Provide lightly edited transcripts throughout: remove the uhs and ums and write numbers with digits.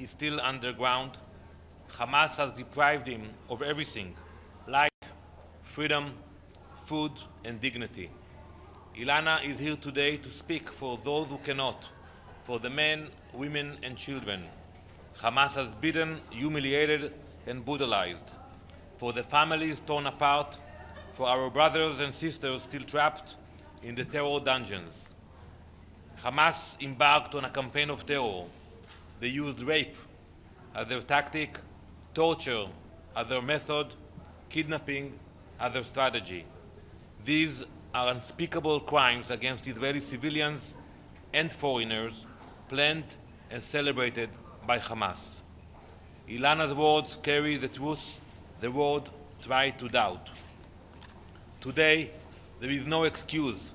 is still underground, Hamas has deprived him of everything: light, freedom, food, and dignity. Ilana is here today to speak for those who cannot, for the men, women, and children Hamas has beaten, humiliated, and brutalized, for the families torn apart, for our brothers and sisters still trapped in the terror dungeons. Hamas embarked on a campaign of terror. They used rape as their tactic, torture as their method, kidnapping as their strategy. These are unspeakable crimes against Israeli civilians and foreigners, planned and celebrated by Hamas. Ilana's words carry the truth the world tried to doubt. Today, there is no excuse.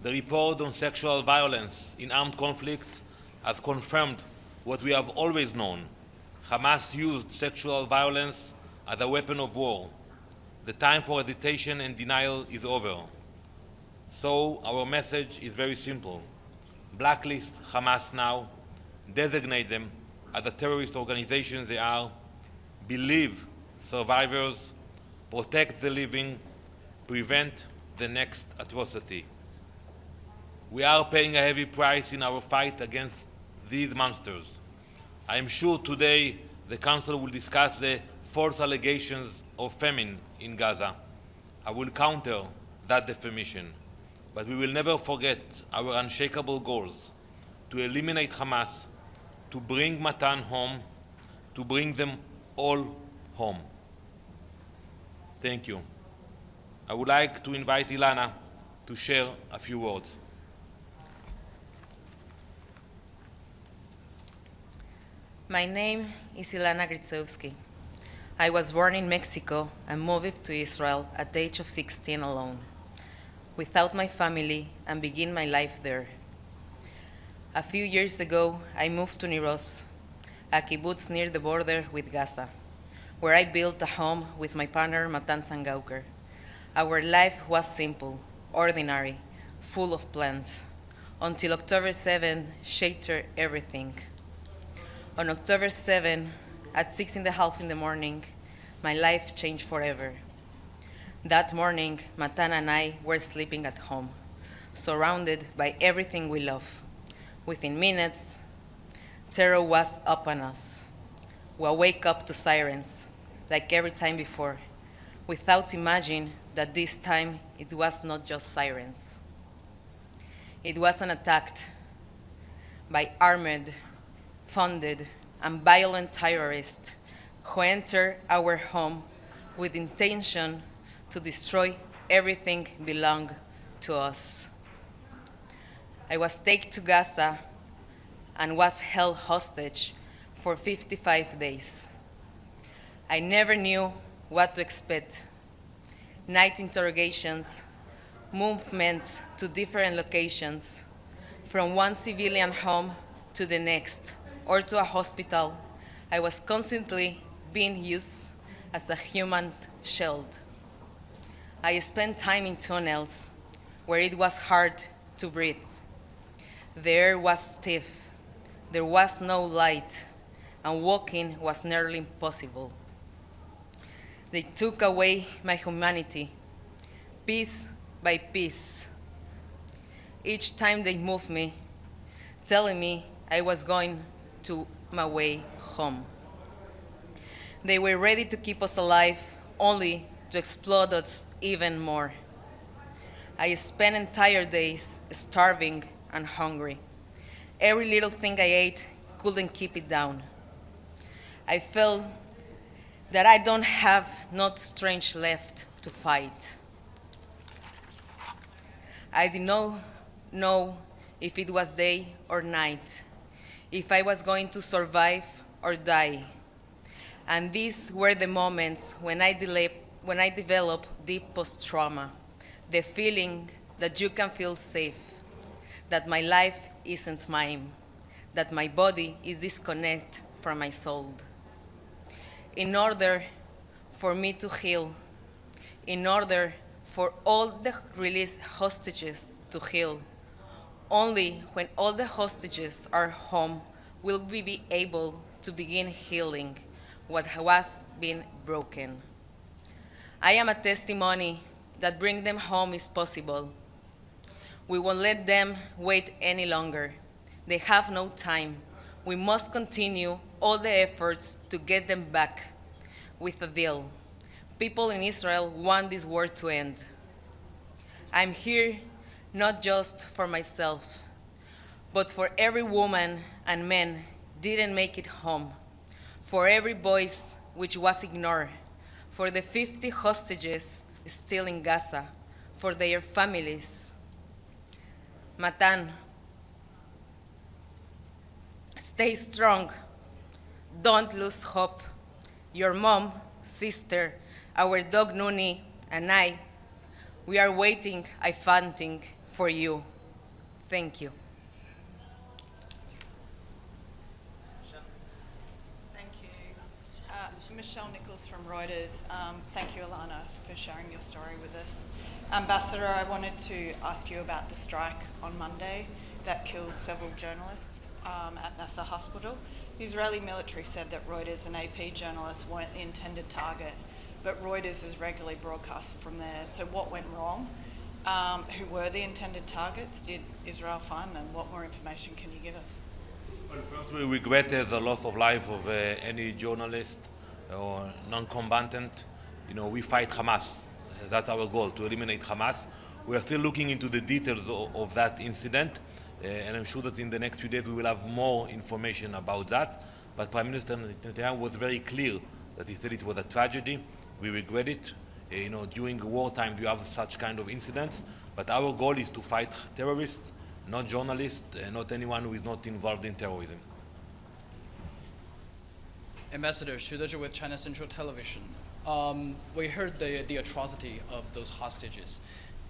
The report on sexual violence in armed conflict has confirmed what we have always known. Hamas used sexual violence as a weapon of war. The time for hesitation and denial is over. So our message is very simple. Blacklist Hamas now, designate them as the terrorist organizations they are, believe survivors, protect the living, prevent the next atrocity. We are paying a heavy price in our fight against these monsters. I am sure today the Council will discuss the false allegations of famine in Gaza. I will counter that defamation, but we will never forget our unshakable goals: to eliminate Hamas, to bring Matan home, to bring them all home. Thank you. I would like to invite Ilana to share a few words. My name is Ilana Gritsovsky. I was born in Mexico and moved to Israel at the age of 16 alone, without my family, and began my life there. A few years ago, I moved to Niros, a kibbutz near the border with Gaza, where I built a home with my partner Matan Sangauker. Our life was simple, ordinary, full of plans, until October 7 shattered everything. On October 7, at 6:30 in the morning, my life changed forever. That morning, Matan and I were sleeping at home, surrounded by everything we love. Within minutes, terror was upon us. We wake up to sirens, like every time before, without imagining that this time it was not just sirens. It was an attack by armored, funded, and violent terrorists who entered our home with intention to destroy everything belonging to us. I was taken to Gaza and was held hostage for 55 days. I never knew what to expect. Night interrogations, movements to different locations, from one civilian home to the next, or to a hospital. I was constantly being used as a human shield. I spent time in tunnels where it was hard to breathe. The air was stiff, there was no light, and walking was nearly impossible. They took away my humanity, piece by piece. Each time they moved me, telling me I was going to my way home. They were ready to keep us alive, only to explode us even more. I spent entire days starving and hungry. Every little thing I ate couldn't keep it down. I felt that I don't have not strength left to fight. I did not know if it was day or night, if I was going to survive or die. And these were the moments when I developed deep post-trauma, the feeling that you can feel safe, that my life isn't mine, that my body is disconnected from my soul. In order for me to heal, in order for all the released hostages to heal, only when all the hostages are home will we be able to begin healing what has been broken. I am a testimony that bringing them home is possible. We won't let them wait any longer. They have no time. We must continue all the efforts to get them back with a deal. People in Israel want this war to end. I'm here not just for myself, but for every woman and man didn't make it home, for every voice which was ignored, for the 50 hostages still in Gaza, for their families. Matan, stay strong. Don't lose hope. Your mom, sister, our dog Nuni, and I, we are waiting, fighting for you. Thank you. Thank you. Michelle Nichols from Reuters. Thank you, Ilana, for sharing your story with us. Ambassador, I wanted to ask you about the strike on Monday that killed several journalists at Nasser Hospital. The Israeli military said that Reuters and AP journalists weren't the intended target, but Reuters is regularly broadcast from there. So what went wrong? Who were the intended targets? Did Israel find them? What more information can you give us? Well, first, we regret the loss of life of any journalist or non-combatant. You know, we fight Hamas. That's our goal, to eliminate Hamas. We are still looking into the details of that incident, and I'm sure that in the next few days we will have more information about that. But Prime Minister Netanyahu was very clear that he said it was a tragedy. We regret it. You know, during wartime you have such kind of incidents, but our goal is to fight terrorists, not journalists, not anyone who is not involved in terrorism. Ambassador Xu Dezhi with China Central Television. We heard the atrocity of those hostages.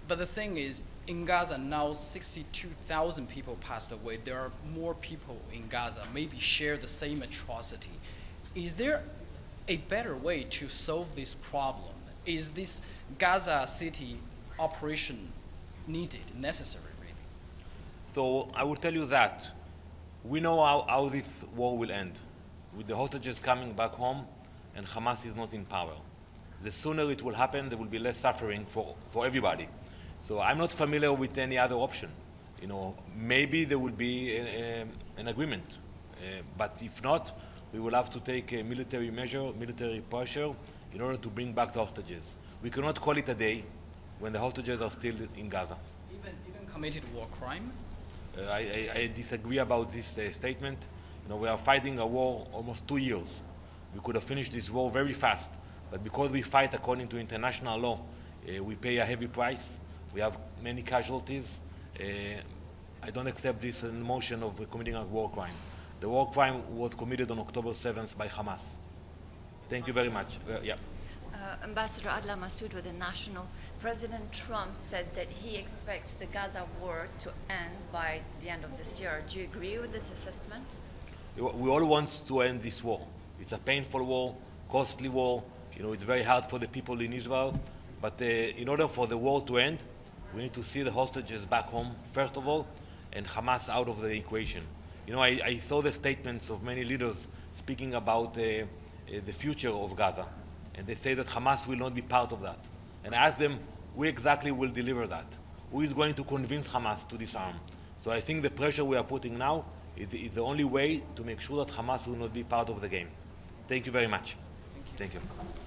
But the thing is, in Gaza now 62,000 people passed away. There are more people in Gaza, maybe share the same atrocity. Is there a better way to solve this problem? Is this Gaza city operation needed, necessary, really? So I will tell you that we know how this war will end. With the hostages coming back home and Hamas is not in power. The sooner it will happen, there will be less suffering for everybody. So I'm not familiar with any other option. You know, maybe there will be an agreement, but if not, we will have to take a military measure, military pressure, in order to bring back the hostages. We cannot call it a day when the hostages are still in Gaza. Even committed war crime? I disagree about this statement. You know, we are fighting a war almost 2 years. We could have finished this war very fast, but because we fight according to international law, we pay a heavy price. We have many casualties. I don't accept this notion of committing a war crime. The war crime was committed on October 7th by Hamas. Thank you very much. Yeah. Ambassador Adla Massoud with The National. President Trump said that he expects the Gaza war to end by the end of this year. Do you agree with this assessment? We all want to end this war. It's a painful war, costly war. You know, it's very hard for the people in Israel. But in order for the war to end, we need to see the hostages back home, first of all, and Hamas out of the equation. You know, I saw the statements of many leaders speaking about the future of Gaza. And they say that Hamas will not be part of that. And I asked them, who exactly will deliver that? Who is going to convince Hamas to disarm? So I think the pressure we are putting now is the only way to make sure that Hamas will not be part of the game. Thank you very much. Thank you. Thank you.